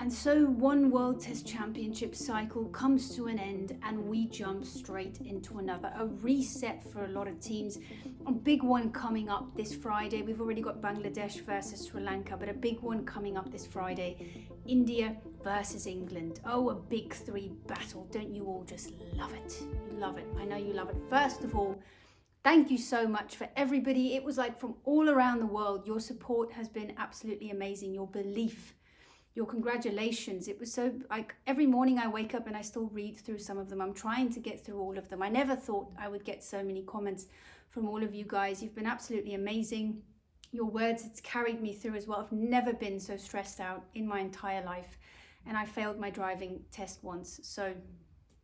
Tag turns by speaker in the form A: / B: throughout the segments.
A: And so one World Test Championship cycle comes to an end and we jump straight into another. A reset for a lot of teams. A big one coming up this Friday. We've already got Bangladesh versus Sri Lanka, but a big one coming up this Friday. India versus England. Oh, a big three battle. Don't you all just love it? You love it. I know you love it. First of all, thank you so much for everybody. It was like from all around the world. Your support has been absolutely amazing. Your belief, your congratulations. It was so, like, every morning I wake up and I still read through some of them. I'm trying to get through all of them. I never thought I would get so many comments from all of you guys. You've been absolutely amazing. Your words, it's carried me through as well. I've never been so stressed out in my entire life. And I failed my driving test once. So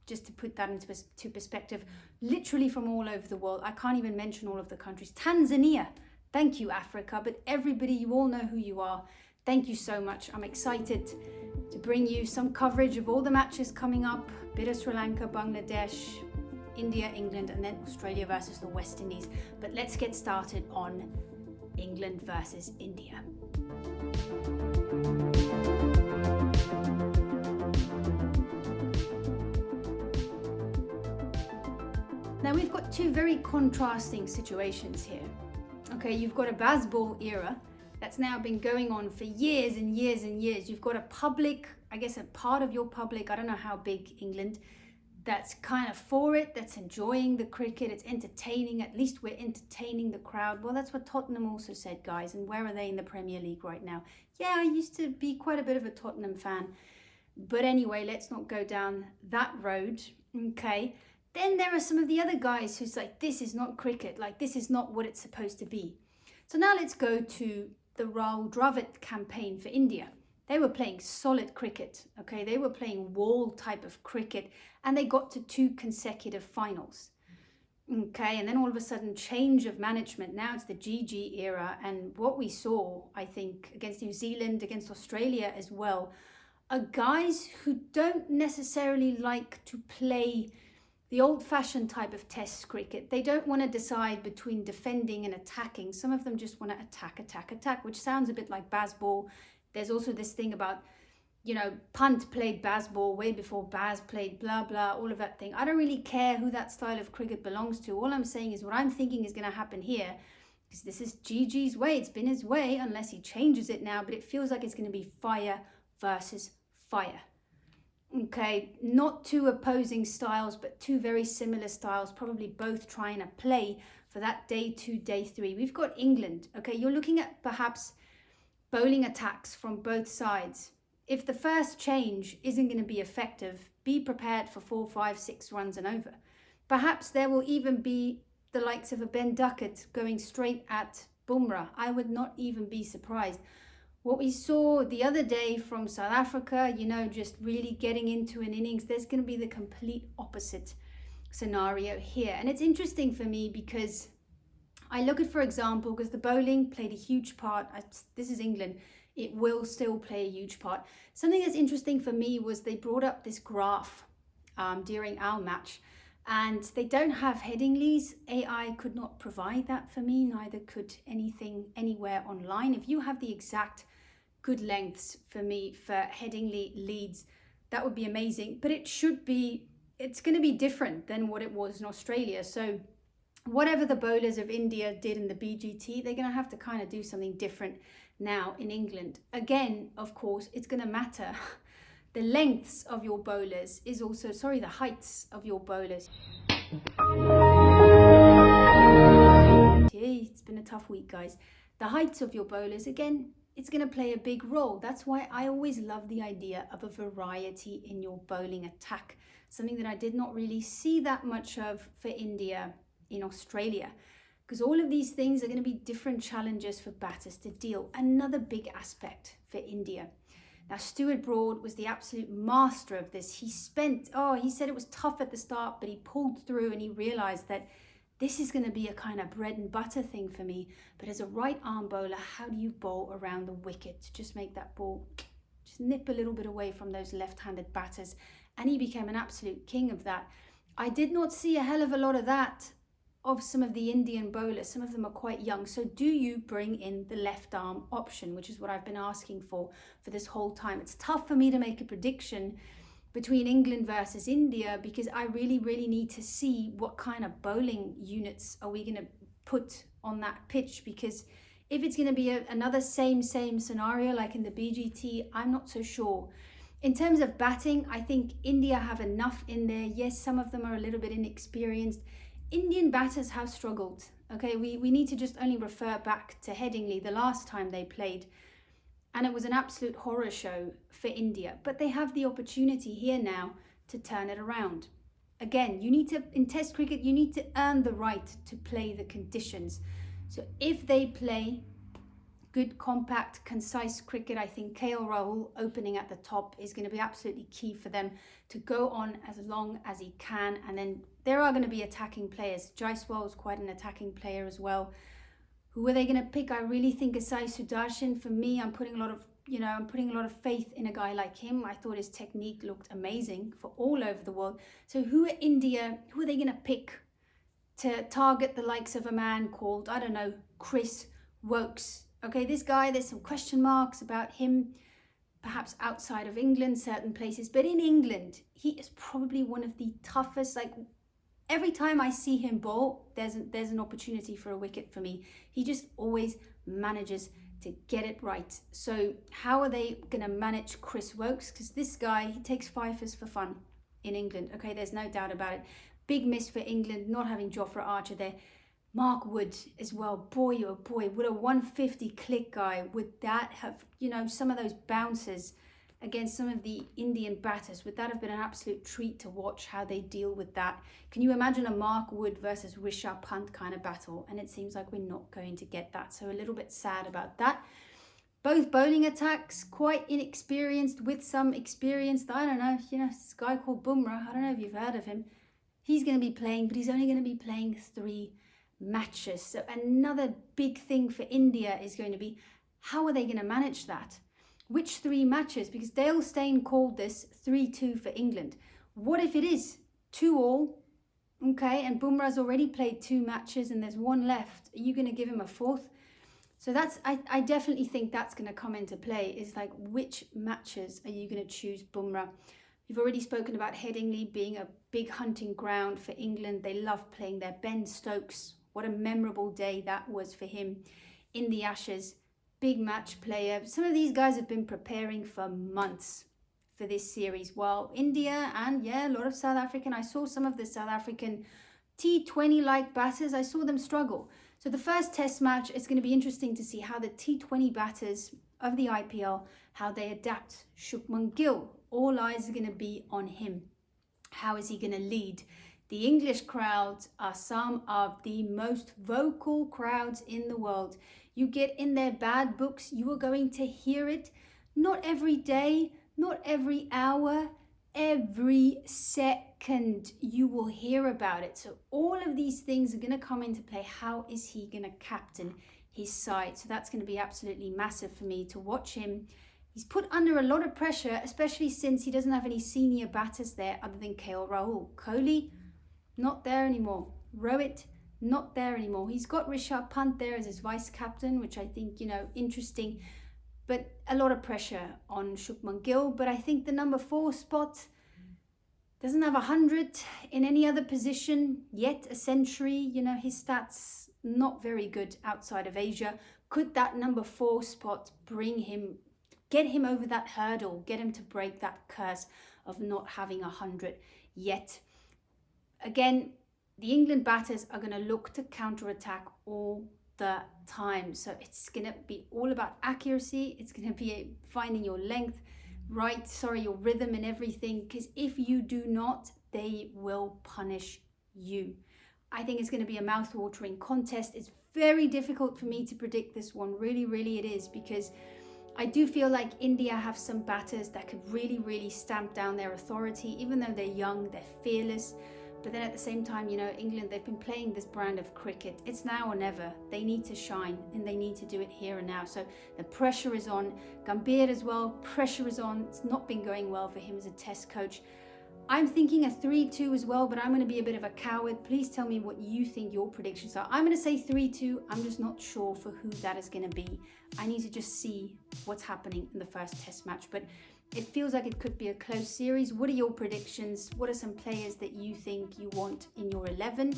A: just to put that into perspective, literally from all over the world. I can't even mention all of the countries. Tanzania, thank you, Africa. But everybody, you all know who you are. Thank you so much. I'm excited to bring you some coverage of all the matches coming up. Bit of Sri Lanka, Bangladesh, India, England, and then Australia versus the West Indies. But let's get started on England versus India. Now we've got two very contrasting situations here. Okay, you've got a Bazball era that's now been going on for years and years and years. You've got a public, I guess a part of your public, I don't know how big England, that's kind of for it, that's enjoying the cricket, it's entertaining, at least we're entertaining the crowd. Well, that's what Tottenham also said, guys, and where are they in the Premier League right now? Yeah, I used to be quite a bit of a Tottenham fan, but anyway, let's not go down that road, okay? Then there are some of the other guys who's like, this is not cricket, like this is not what it's supposed to be. So now let's go to the Rahul Dravid campaign for India. They were playing solid cricket, okay? They were playing wall type of cricket and they got to 2 consecutive finals, okay? And then all of a sudden, change of management. Now it's the GG era. And what we saw, I think, against New Zealand, against Australia as well, are guys who don't necessarily like to play the old-fashioned type of test cricket. They don't want to decide between defending and attacking. Some of them just want to attack, which sounds a bit like Bazball. There's also this thing about, you know, Punt played Bazball way before Baz played blah, blah, all of that thing. I don't really care who that style of cricket belongs to. All I'm saying is what I'm thinking is going to happen here, because this is GG's way. It's been his way, unless he changes it now, but it feels like it's going to be fire versus fire. Okay, not 2 opposing styles, but 2 very similar styles, probably both trying to play for that day 2, day 3. We've got England, okay, you're looking at perhaps bowling attacks from both sides. If the first change isn't going to be effective, be prepared for 4, 5, 6 runs and over. Perhaps there will even be the likes of a Ben Duckett going straight at Bumrah. I would not even be surprised. What we saw the other day from South Africa, you know, just really getting into an innings, there's going to be the complete opposite scenario here. And it's interesting for me because I look at, for example, because the bowling played a huge part. This is England. It will still play a huge part. Something that's interesting for me was they brought up this graph during our match, and they don't have Headingley's. AI could not provide that for me, neither could anything anywhere online. If you have the exact good lengths for me for Headingley leads, that would be amazing. But it's going to be different than what it was in Australia. So whatever the bowlers of India did in the BGT, they're going to have to kind of do something different now in England. Again, of course, it's going to matter. The lengths of your bowlers is also, the heights of your bowlers. It's been a tough week, guys. The heights of your bowlers, again, it's going to play a big role. That's why I always love the idea of a variety in your bowling attack. Something that I did not really see that much of for India in Australia, because all of these things are going to be different challenges for batters to deal. Another big aspect for India. Now, Stuart Broad was the absolute master of this. He said it was tough at the start, but he pulled through and he realized that this is going to be a kind of bread and butter thing for me. But as a right arm bowler, how do you bowl around the wicket to just make that ball just nip a little bit away from those left-handed batters? And he became an absolute king of that. I did not see a hell of a lot of that of some of the Indian bowlers. Some of them are quite young. So do you bring in the left arm option, which is what I've been asking for this whole time. It's tough for me to make a prediction between England versus India because I really, really need to see what kind of bowling units are we going to put on that pitch, because if it's going to be another same scenario like in the BGT, I'm not so sure. In terms of batting, I think India have enough in there. Yes, some of them are a little bit inexperienced. Indian batters have struggled. Okay, we need to just only refer back to Headingley the last time they played, and it was an absolute horror show for India. But they have the opportunity here now to turn it around. Again, you need to, in Test cricket, you need to earn the right to play the conditions. So if they play good, compact, concise cricket, I think KL Rahul opening at the top is going to be absolutely key for them to go on as long as he can. And then there are going to be attacking players. Jaiswal is quite an attacking player as well. Who are they going to pick? I really think Asai Sudarshan. For me, I'm putting a lot of faith in a guy like him. I thought his technique looked amazing for all over the world. So who are they going to pick to target the likes of a man called, I don't know, Chris Woakes? Okay, this guy, there's some question marks about him, perhaps outside of England, certain places. But in England, he is probably one of the toughest. Like, every time I see him bowl, there's an opportunity for a wicket for me. He just always manages to get it right. So how are they going to manage Chris Woakes? Because this guy, he takes fifers for fun in England. Okay, there's no doubt about it. Big miss for England not having Jofra Archer there. Mark Wood as well. Boy, oh boy, would a 150 click guy, would that have, some of those bounces against some of the Indian batters, would that have been an absolute treat to watch how they deal with that? Can you imagine a Mark Wood versus Rishabh Pant kind of battle? And it seems like we're not going to get that. So a little bit sad about that. Both bowling attacks, quite inexperienced with some experienced. I don't know, this guy called Bumrah, I don't know if you've heard of him. He's going to be playing, but he's only going to be playing 3 matches. So another big thing for India is going to be, how are they going to manage that? Which 3 matches? Because Dale Steyn called this 3-2 for England. What if it is 2-2? Okay, and Bumrah's already played 2 matches and there's 1 left. Are you going to give him a 4th? So that's, I definitely think that's going to come into play, is like, which matches are you going to choose Bumrah? You've already spoken about Headingley being a big hunting ground for England. They love playing there. Ben Stokes, what a memorable day that was for him in the Ashes. Big match player. Some of these guys have been preparing for months for this series. While India and, a lot of South African, I saw some of the South African T20-like batters, I saw them struggle. So the first test match, it's going to be interesting to see how the T20 batters of the IPL, how they adapt. Shubman Gill, all eyes are going to be on him. How is he going to lead? The English crowds are some of the most vocal crowds in the world. You get in their bad books, you are going to hear it. Not every day, not every hour, every second you will hear about it. So all of these things are going to come into play. How is he going to captain his side? So that's going to be absolutely massive for me to watch him. He's put under a lot of pressure, especially since he doesn't have any senior batters there other than KL Rahul. Kohli, not there anymore. Rohit, not there anymore. He's got Rishabh Pant there as his vice captain, which I think, interesting. But a lot of pressure on Shubman Gill. But I think the number 4 spot doesn't have 100 in any other position yet. A century, his stats not very good outside of Asia. Could that number 4 spot bring him, get him over that hurdle, get him to break that curse of not having 100 yet? Again, the England batters are going to look to counterattack all the time. So it's going to be all about accuracy. It's going to be finding your length, your rhythm and everything. Because if you do not, they will punish you. I think it's going to be a mouth-watering contest. It's very difficult for me to predict this one. Really, really it is. Because I do feel like India have some batters that could really, really stamp down their authority. Even though they're young, they're fearless. But then at the same time, England, they've been playing this brand of cricket. It's now or never. They need to shine and they need to do it here and now. So the pressure is on. Gambhir as well, pressure is on. It's not been going well for him as a test coach. I'm thinking a 3-2 as well, but I'm going to be a bit of a coward. Please tell me what you think your predictions are. I'm going to say 3-2. I'm just not sure for who that is going to be. I need to just see what's happening in the first test match, but it feels like it could be a close series. What are your predictions? What are some players that you think you want in your 11?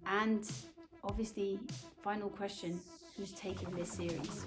A: And obviously, final question, who's taking this series?